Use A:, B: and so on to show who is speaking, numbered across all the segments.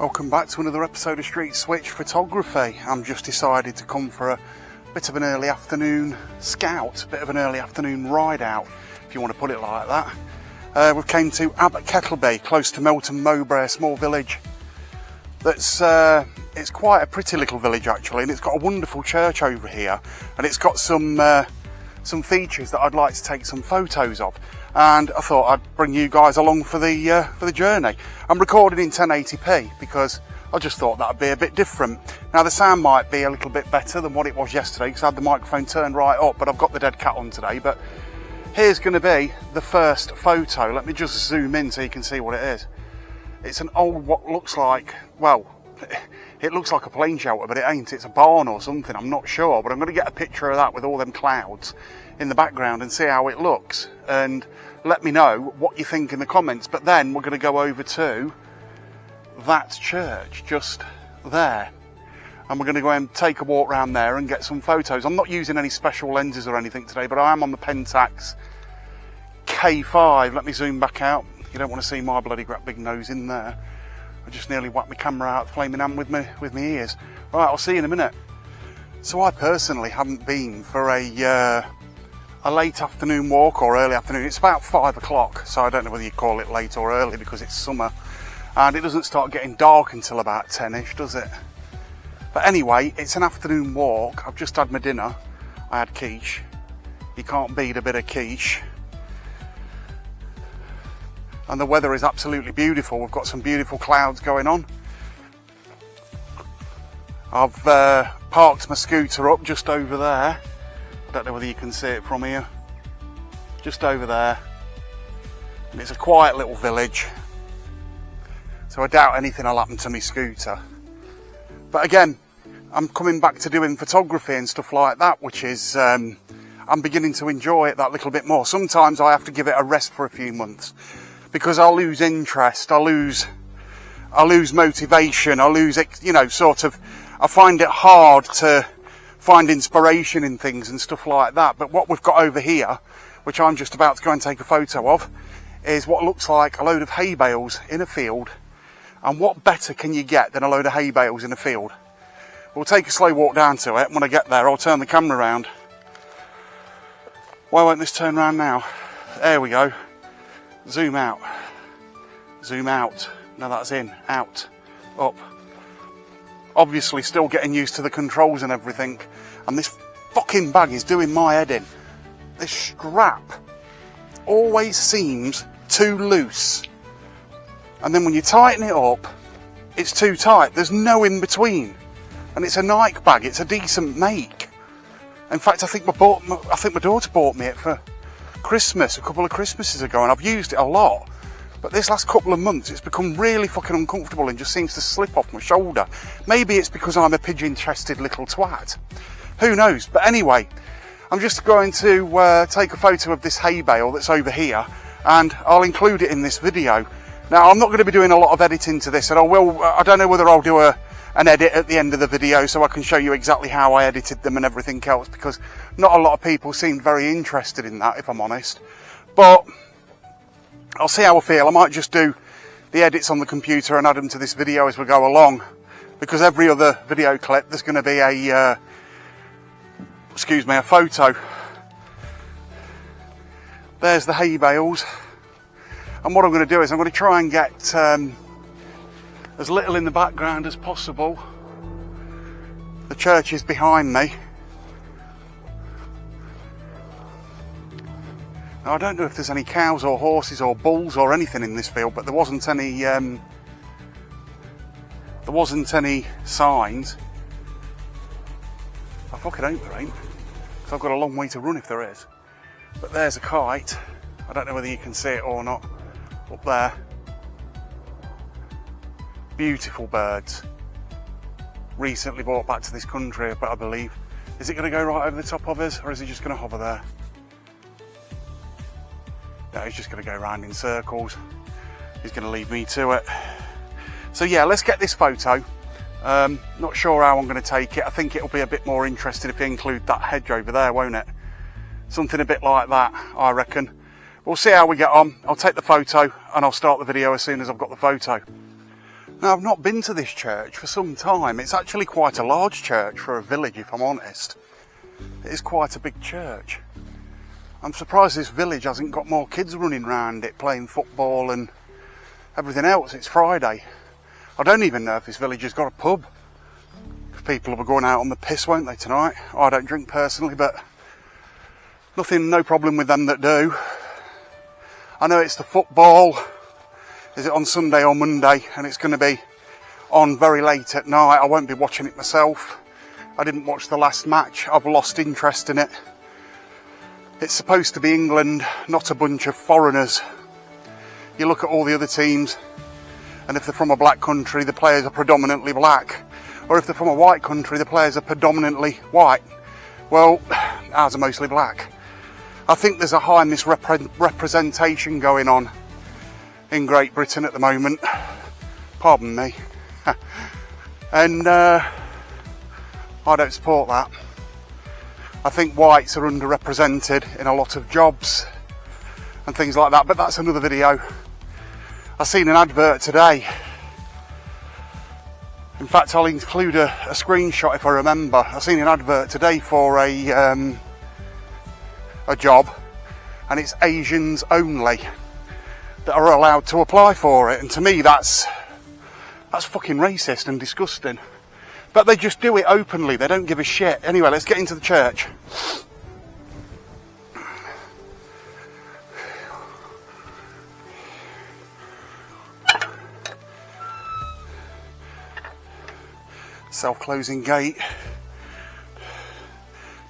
A: Welcome back to another episode of Street Switch Photography. I'm just decided to come for a bit of an early afternoon scout, a bit of an early afternoon ride out, if you want to put it like that. We came to Abbot Kettleby, close to Melton Mowbray, a small village. It's quite a pretty little village actually, and it's got a wonderful church over here, and it's got some features that I'd like to take some photos of. And I thought I'd bring you guys along for the journey. I'm recording in 1080p because I just thought that'd be a bit different. Now the sound might be a little bit better than what it was yesterday because I had the microphone turned right up, but I've got the dead cat on today. But here's going to be the first photo. Let me just zoom in so you can see what it is. It's an old, what looks like, well, it looks like a plane shelter, but it ain't. It's a barn or something, I'm not sure. But I'm going to get a picture of that with all them clouds in the background and see how it looks. And let me know what you think in the comments. But then we're going to go over to that church just there. And we're going to go and take a walk around there and get some photos. I'm not using any special lenses or anything today, but I am on the Pentax K5. Let me zoom back out. You don't want to see my bloody great big nose in there. I just nearly whacked my camera out the flaming hand with my ears. Right, I'll see you in a minute. So I personally haven't been for a late afternoon walk or early afternoon. It's about 5 o'clock, so I don't know whether you call it late or early because it's summer. And it doesn't start getting dark until about 10ish, does it? But anyway, it's an afternoon walk. I've just had my dinner. I had quiche. You can't beat a bit of quiche. And the weather is absolutely beautiful. We've got some beautiful clouds going on. I've parked my scooter up just over there. I don't know whether you can see it from here. Just over there. And it's a quiet little village. So I doubt anything will happen to my scooter. But again, I'm coming back to doing photography and stuff like that, which is, I'm beginning to enjoy it that little bit more. Sometimes I have to give it a rest for a few months because I'll lose interest, I'll lose motivation, I'll lose, you know, sort of, I find it hard to find inspiration in things and stuff like that. But what we've got over here, which I'm just about to go and take a photo of, is what looks like a load of hay bales in a field. And what better can you get than a load of hay bales in a field? We'll take a slow walk down to it. When I get there, I'll turn the camera around. Why won't this turn around now? There we go. Zoom out. Zoom out. No, that's in. Out. Up. Obviously still getting used to the controls and everything. And this fucking bag is doing my head in. This strap always seems too loose. And then when you tighten it up, it's too tight. There's no in between. And it's a Nike bag. It's a decent make. In fact, I think my daughter bought me it for Christmas a couple of Christmases ago, and I've used it a lot. But this last couple of months, it's become really fucking uncomfortable and just seems to slip off my shoulder. Maybe it's because I'm a pigeon-chested little twat. Who knows? But anyway, I'm just going to take a photo of this hay bale that's over here, and I'll include it in this video. Now, I'm not going to be doing a lot of editing to this, and I don't know whether I'll do an edit at the end of the video so I can show you exactly how I edited them and everything else, because not a lot of people seemed very interested in that, if I'm honest. But I'll see how I feel. I might just do the edits on the computer and add them to this video as we go along, because every other video clip there's going to be a photo. There's the hay bales. And what I'm going to do is I'm going to try and get as little in the background as possible. The church is behind me. Now I don't know if there's any cows or horses or bulls or anything in this field, but there wasn't any signs. I fucking hope there ain't, because I've got a long way to run if there is. But there's a kite. I don't know whether you can see it or not. Up there. Beautiful birds. Recently brought back to this country, but I believe. Is it going to go right over the top of us, or is it just going to hover there? No, it's just going to go round in circles. He's going to lead me to it. So yeah, let's get this photo. Not sure how I'm going to take it. I think it'll be a bit more interesting if you include that hedge over there, won't it? Something a bit like that, I reckon. We'll see how we get on. I'll take the photo and I'll start the video as soon as I've got the photo. Now, I've not been to this church for some time. It's actually quite a large church for a village, if I'm honest. It is quite a big church. I'm surprised this village hasn't got more kids running around it playing football and everything else. It's Friday. I don't even know if this village has got a pub. People will be going out on the piss, won't they, tonight? I don't drink personally, but no problem with them that do. I know it's the football. Is it on Sunday or Monday? And it's going to be on very late at night. I won't be watching it myself. I didn't watch the last match. I've lost interest in it. It's supposed to be England, not a bunch of foreigners. You look at all the other teams, and if they're from a black country, the players are predominantly black. Or if they're from a white country, the players are predominantly white. Well, ours are mostly black. I think there's a high misrepresentation going on in Great Britain at the moment. Pardon me. And I don't support that. I think whites are underrepresented in a lot of jobs and things like that, but that's another video. I seen an advert today. In fact, I'll include a screenshot if I remember. I seen an advert today for a job, and it's Asians only that are allowed to apply for it. And to me, that's fucking racist and disgusting. But they just do it openly. They don't give a shit. Anyway, let's get into the church. Self-closing gate.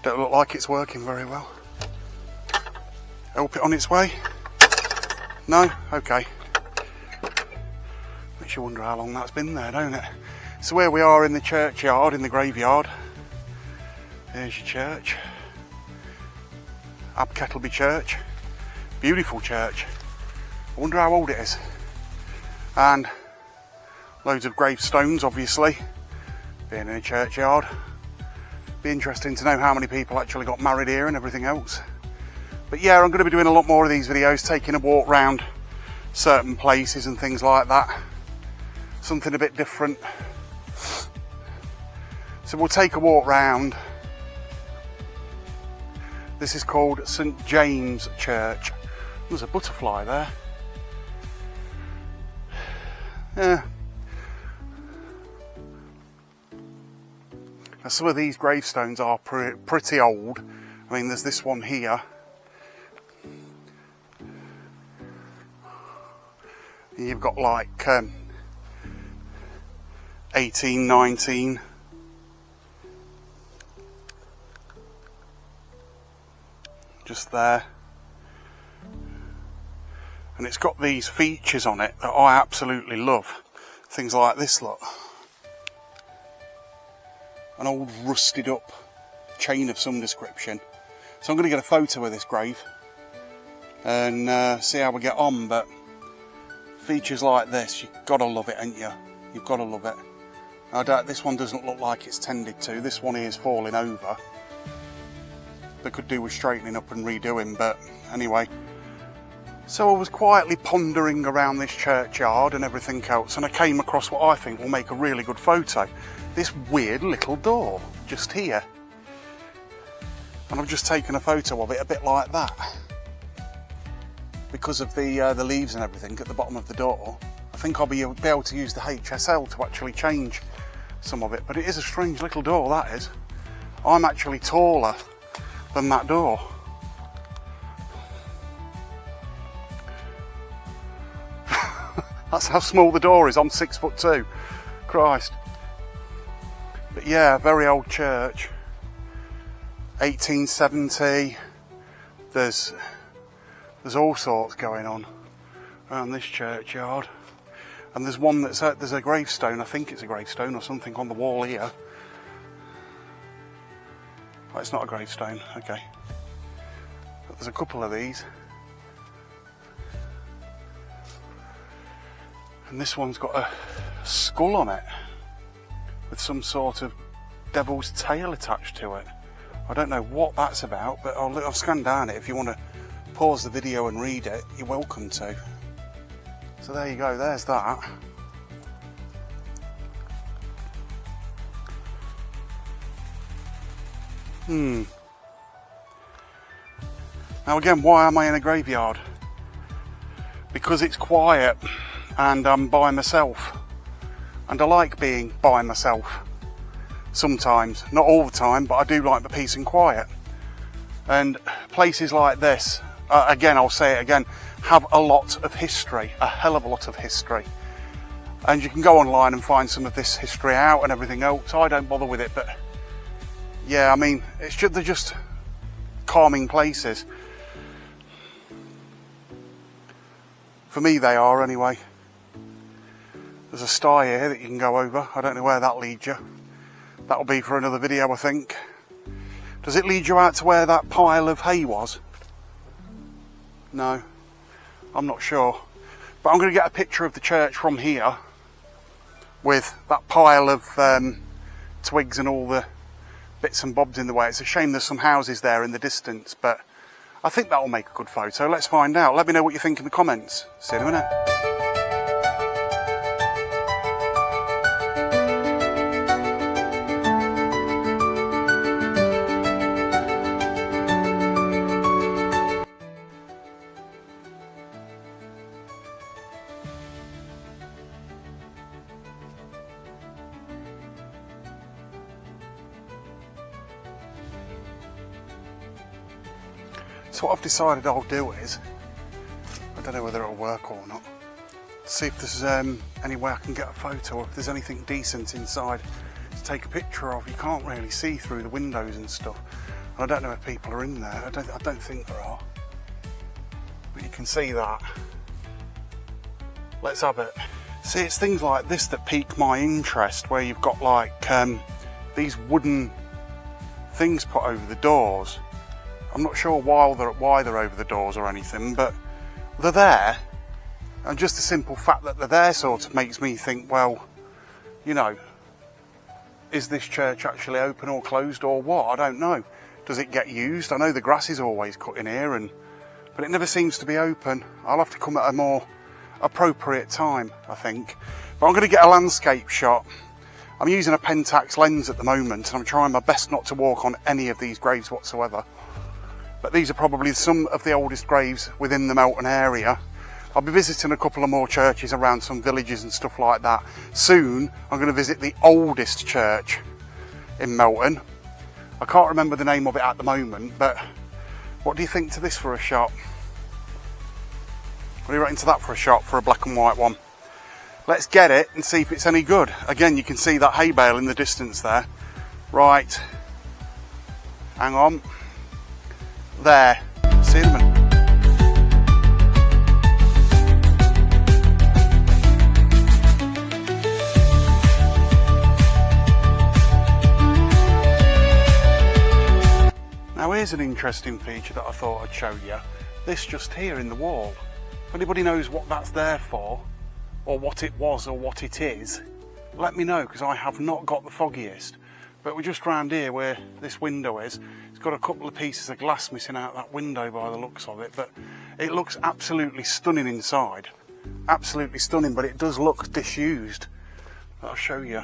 A: Don't look like it's working very well. Help it on its way? No? Okay. Makes you wonder how long that's been there, don't it? So where we are in the churchyard, in the graveyard. There's your church. Abkettleby Church. Beautiful church. I wonder how old it is. And loads of gravestones, obviously. Being in a churchyard. Be interesting to know how many people actually got married here and everything else. But yeah, I'm going to be doing a lot more of these videos, taking a walk round certain places and things like that. Something a bit different. So we'll take a walk round. This is called St James Church. There's a butterfly there. Yeah. Now, some of these gravestones are pretty old. I mean, there's this one here. You've got like 1819. Just there. And it's got these features on it that I absolutely love. Things like this, look. An old rusted up chain of some description. So I'm going to get a photo of this grave and see how we get on. But features like this, you've got to love it, ain't you? You've got to love it. I doubt this one doesn't look like it's tended to. This one here is falling over. They could do with straightening up and redoing, but anyway. So I was quietly pondering around this churchyard and everything else, and I came across what I think will make a really good photo. This weird little door, just here. And I've just taken a photo of it a bit like that. Because of the leaves and everything at the bottom of the door, I think I'll be able to use the HSL to actually change some of it. But it is a strange little door, that is. I'm actually taller than that door. That's how small the door is. I'm 6'2". Christ. But yeah, very old church. 1870. There's all sorts going on around this churchyard. And there's one there's a gravestone, I think it's a gravestone or something on the wall here. Oh, it's not a gravestone, okay. But there's a couple of these. And this one's got a skull on it with some sort of devil's tail attached to it. I don't know what that's about, but I'll scan down it. If you want to pause the video and read it, you're welcome to. So there you go, there's that. Now again, why am I in a graveyard? Because it's quiet and I'm by myself. And I like being by myself. Sometimes, not all the time, but I do like the peace and quiet. And places like this, again, I'll say it again, have a lot of history, a hell of a lot of history. And you can go online and find some of this history out and everything else. I don't bother with it, but yeah, I mean, they're just calming places. For me, they are anyway. There's a sty here that you can go over. I don't know where that leads you. That'll be for another video, I think. Does it lead you out to where that pile of hay was? No, I'm not sure. But I'm going to get a picture of the church from here with that pile of twigs and all the bits and bobs in the way. It's a shame there's some houses there in the distance, but I think that will make a good photo. Let's find out. Let me know what you think in the comments. See you in a minute. So what I've decided I'll do is, I don't know whether it'll work or not, see if there's any way I can get a photo, or if there's anything decent inside to take a picture of. You can't really see through the windows and stuff, and I don't know if people are in there. I don't think there are, but you can see that. Let's have it. See, it's things like this that pique my interest, where you've got like these wooden things put over the doors. I'm not sure why they're over the doors or anything, but they're there, and just the simple fact that they're there sort of makes me think, well, you know, is this church actually open or closed or what? I don't know. Does it get used? I know the grass is always cut in here, but it never seems to be open. I'll have to come at a more appropriate time, I think. But I'm going to get a landscape shot. I'm using a Pentax lens at the moment, and I'm trying my best not to walk on any of these graves whatsoever. But these are probably some of the oldest graves within the Melton area. I'll be visiting a couple of more churches around some villages and stuff like that. Soon, I'm going to visit the oldest church in Melton. I can't remember the name of it at the moment, but what do you think to this for a shot? What do you reckon to that for a shot, for a black and white one? Let's get it and see if it's any good. Again, you can see that hay bale in the distance there. Right. Hang on. There. See you in a minute. Now here's an interesting feature that I thought I'd show you. This just here in the wall. If anybody knows what that's there for, or what it was, or what it is, let me know, because I have not got the foggiest. But we're just round here where this window is. It's got a couple of pieces of glass missing out that window by the looks of it, but it looks absolutely stunning inside. Absolutely stunning, but it does look disused. I'll show you.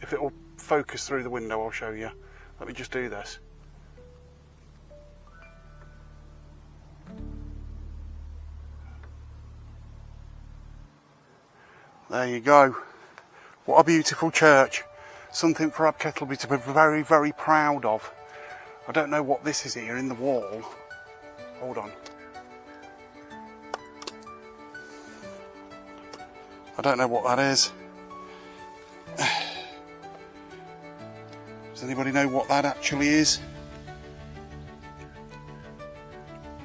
A: If it will focus through the window, I'll show you. Let me just do this. There you go. What a beautiful church. Something for Ab Kettleby to be very, very proud of. I don't know what this is here in the wall. Hold on. I don't know what that is. Does anybody know what that actually is?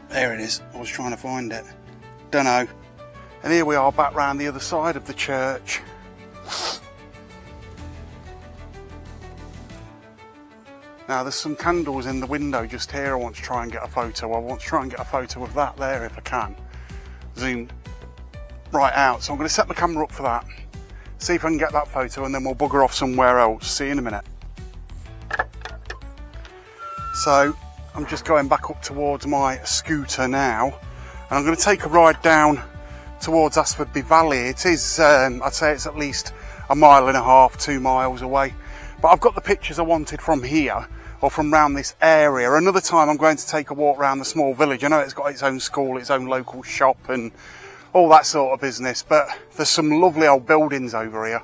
A: There it is. I was trying to find it. Don't know. And here we are back round the other side of the church. Now there's some candles in the window just here. I want to try and get a photo. I want to try and get a photo of that there if I can. Zoomed right out. So I'm going to set my camera up for that. See if I can get that photo, and then we'll bugger off somewhere else. See you in a minute. So I'm just going back up towards my scooter now, and I'm going to take a ride down towards Asfordby Valley. It is, I'd say it's at least 1.5 miles, 2 miles away. But I've got the pictures I wanted from here or from round this area. Another time I'm going to take a walk around the small village. I know it's got its own school, its own local shop and all that sort of business, but there's some lovely old buildings over here.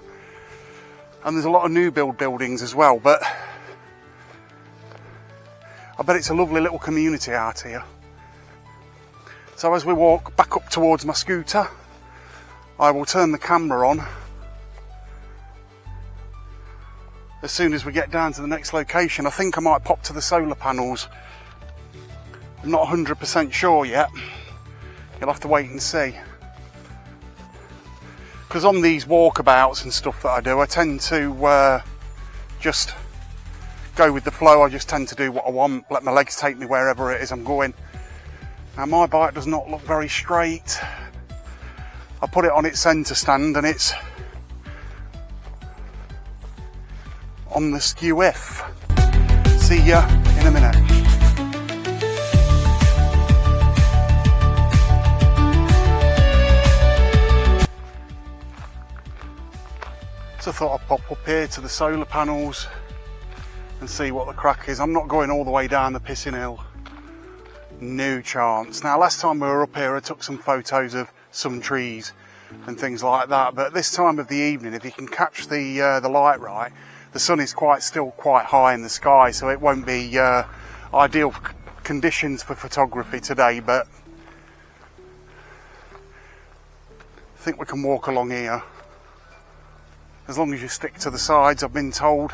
A: And there's a lot of new build buildings as well, but I bet it's a lovely little community out here. So as we walk back up towards my scooter, I will turn the camera on as soon as we get down to the next location. I think I might pop to the solar panels. I'm not 100% sure yet. You'll have to wait and see. Because on these walkabouts and stuff that I do, I tend to just go with the flow. I just tend to do what I want, let my legs take me wherever it is I'm going. Now my bike does not look very straight. I put it on its centre stand and it's on the skew if. See ya in a minute. So I thought I'd pop up here to the solar panels and see what the crack is. I'm not going all the way down the pissing hill. No chance. Now last time we were up here I took some photos of some trees and things like that, but this time of the evening, if you can catch the light right, the sun is still quite high in the sky, so it won't be ideal conditions for photography today, but I think we can walk along here. As long as you stick to the sides, I've been told.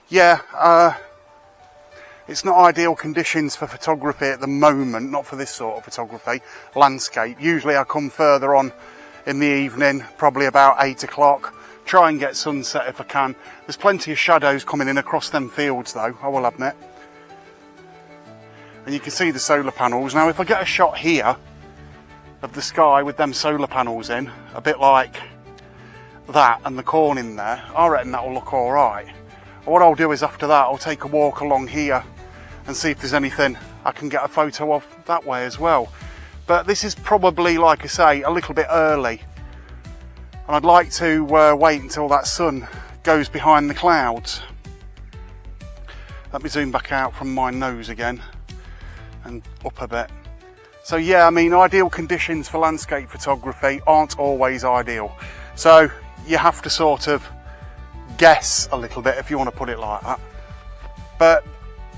A: Yeah, it's not ideal conditions for photography at the moment, not for this sort of photography, landscape. Usually I come further on in the evening, probably about 8 o'clock, try and get sunset if I can. There's plenty of shadows coming in across them fields though, I will admit. And you can see the solar panels. Now if I get a shot here of the sky with them solar panels in, a bit like that and the corn in there, I reckon that'll look alright. What I'll do is after that I'll take a walk along here and see if there's anything I can get a photo of that way as well. But this is probably, like I say, a little bit early. And I'd like to wait until that sun goes behind the clouds. Let me zoom back out from my nose again and up a bit. So yeah, I mean, ideal conditions for landscape photography aren't always ideal. So you have to sort of guess a little bit, if you want to put it like that. But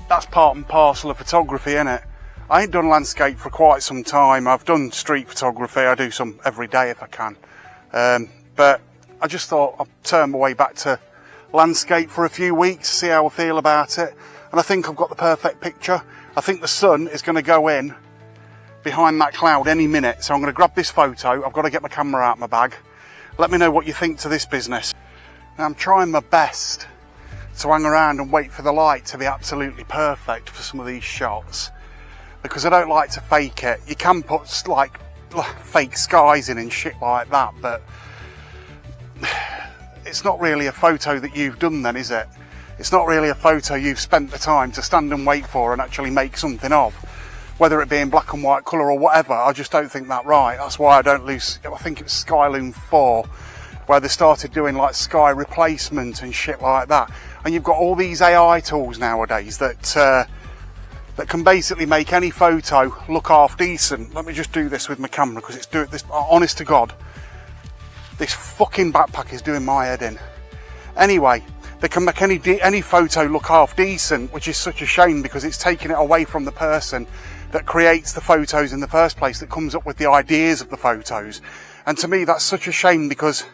A: that's part and parcel of photography, isn't it? I ain't done landscape for quite some time. I've done street photography. I do some every day if I can. But I just thought I'd turn my way back to landscape for a few weeks, see how I feel about it. And I think I've got the perfect picture. I think the sun is going to go in behind that cloud any minute. So I'm going to grab this photo. I've got to get my camera out of my bag. Let me know what you think to this business. Now I'm trying my best to hang around and wait for the light to be absolutely perfect for some of these shots, because I don't like to fake it. You can put like fake skies in and shit like that, but it's not really a photo that you've done then, is it? It's not really a photo you've spent the time to stand and wait for and actually make something of. Whether it be in black and white colour or whatever, I just don't think that right. That's why I don't lose, I think it was Skyloom 4, where they started doing like sky replacement and shit like that. And you've got all these AI tools nowadays that can basically make any photo look half decent. Let me just do this with my camera, because it's doing this, honest to God, this fucking backpack is doing my head in. Anyway, they can make any photo look half decent, which is such a shame, because it's taking it away from the person that creates the photos in the first place, that comes up with the ideas of the photos. And to me, that's such a shame, because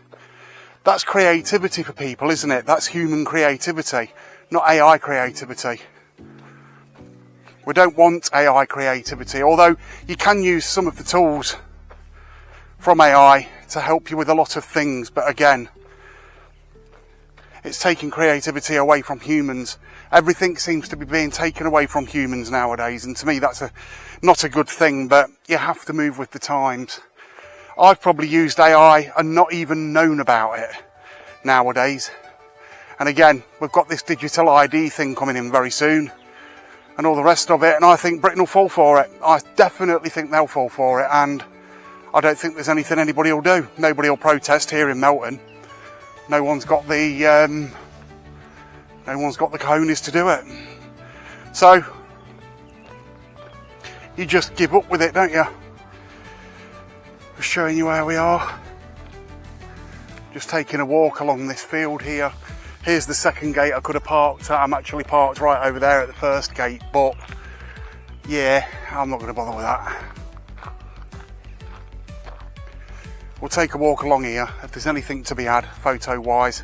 A: that's creativity for people, isn't it? That's human creativity, not AI creativity. We don't want AI creativity, although you can use some of the tools from AI to help you with a lot of things. But again, it's taking creativity away from humans. Everything seems to be being taken away from humans nowadays, and to me that's not a good thing, but you have to move with the times. I've probably used AI and not even known about it nowadays. And again, we've got this digital ID thing coming in very soon and all the rest of it, and I think Britain will fall for it. I definitely think they'll fall for it, and I don't think there's anything anybody will do. Nobody will protest here in Melton. no one's got the cojones to do it. So you just give up with it, don't you? Just showing you where we are. Just taking a walk along this field here. Here's the second gate I could have parked at. I'm actually parked right over there at the first gate, but yeah, I'm not going to bother with that. We'll take a walk along here. If there's anything to be had photo wise,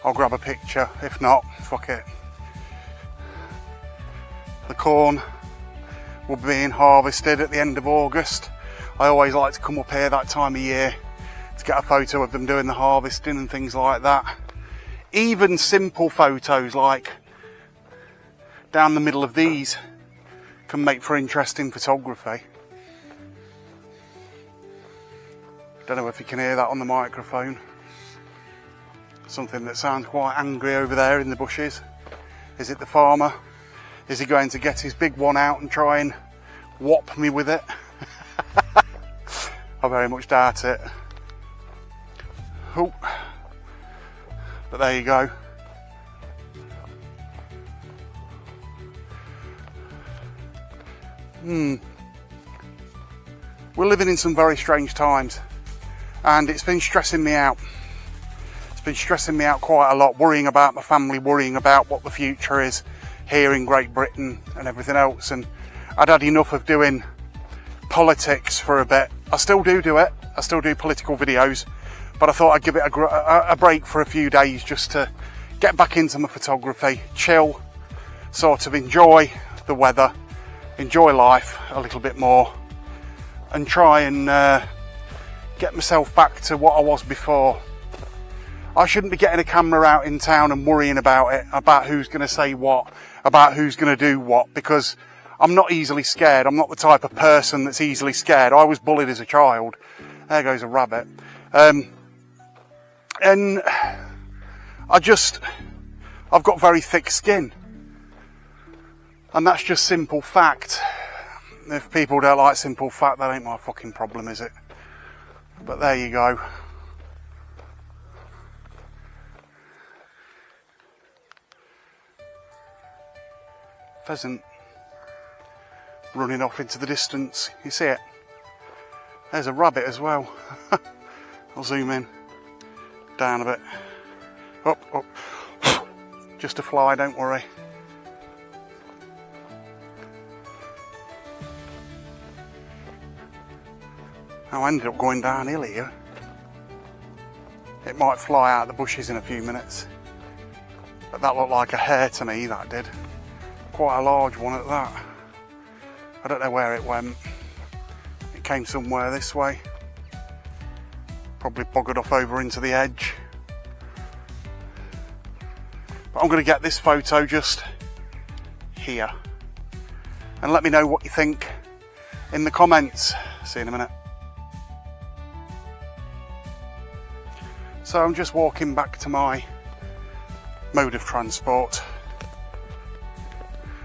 A: I'll grab a picture. If not, fuck it. The corn will be being harvested at the end of August. I always like to come up here that time of year to get a photo of them doing the harvesting and things like that. Even simple photos like down the middle of these can make for interesting photography. Don't know if you can hear that on the microphone. Something that sounds quite angry over there in the bushes. Is it the farmer? Is he going to get his big one out and try and whop me with it? I very much doubt it. Oh. But there you go. We're living in some very strange times, and it's been stressing me out. It's been stressing me out quite a lot, worrying about my family, worrying about what the future is here in Great Britain and everything else. And I'd had enough of doing politics for a bit. I still do it. I still do political videos, but I thought I'd give it a break for a few days just to get back into my photography, chill, sort of enjoy the weather, enjoy life a little bit more, and try and get myself back to what I was before. I shouldn't be getting a camera out in town and worrying about it, about who's going to say what, about who's going to do what, because I'm not easily scared. I'm not the type of person that's easily scared. I was bullied as a child. There goes a rabbit. And I've got very thick skin. And that's just simple fact. If people don't like simple fact, that ain't my fucking problem, is it? But there you go. Pheasant running off into the distance. You see it? There's a rabbit as well. I'll zoom in. Down a bit. Up, up. Just a fly, don't worry. I ended up going downhill here. It might fly out of the bushes in a few minutes. But that looked like a hare to me, that did. Quite a large one at that. I don't know where it went. It came somewhere this way. Probably buggered off over into the edge. But I'm going to get this photo just here. And let me know what you think in the comments. See you in a minute. So I'm just walking back to my mode of transport.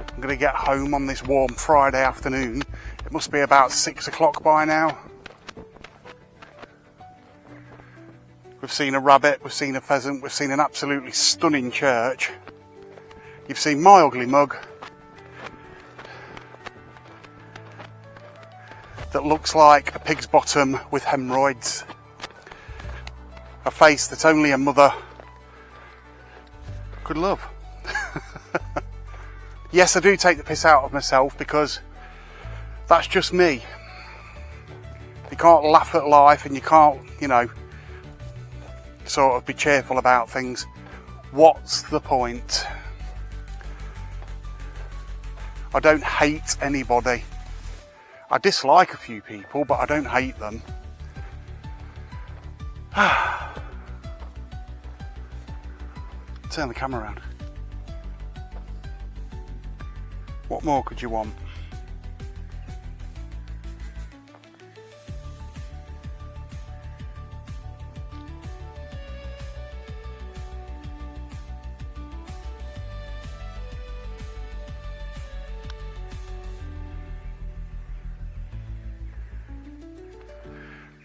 A: I'm going to get home on this warm Friday afternoon. It must be about 6 o'clock by now. We've seen a rabbit, we've seen a pheasant, we've seen an absolutely stunning church. You've seen my ugly mug that looks like a pig's bottom with hemorrhoids. A face that only a mother could love. Yes, I do take the piss out of myself because that's just me. You can't laugh at life and you can't, sort of be cheerful about things. What's the point? I don't hate anybody. I dislike a few people, but I don't hate them. Turn the camera around. What more could you want?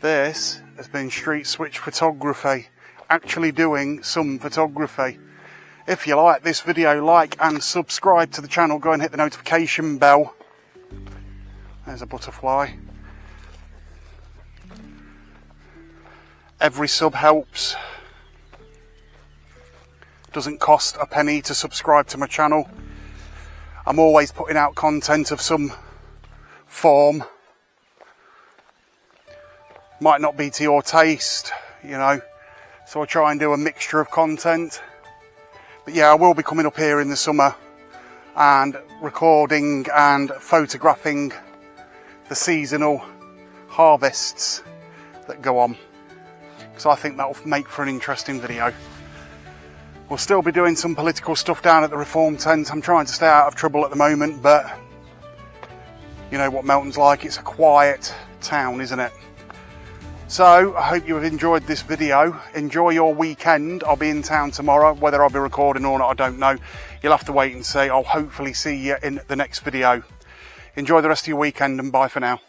A: This has been Street Switch Photography actually doing some photography. If you like this video, like and subscribe to the channel. Go and hit the notification bell. There's a butterfly. Every sub helps. Doesn't cost a penny to subscribe to my channel. I'm always putting out content of some form. Might not be to your taste, you know, so I try and do a mixture of content. But yeah, I will be coming up here in the summer and recording and photographing the seasonal harvests that go on. So I think that will make for an interesting video. We'll still be doing some political stuff down at the Reform tent. I'm trying to stay out of trouble at the moment, but you know what Melton's like. It's a quiet town, isn't it? So I hope you have enjoyed this video. Enjoy your weekend. I'll be in town tomorrow. Whether I'll be recording or not, I don't know. You'll have to wait and see. I'll hopefully see you in the next video. Enjoy the rest of your weekend and bye for now.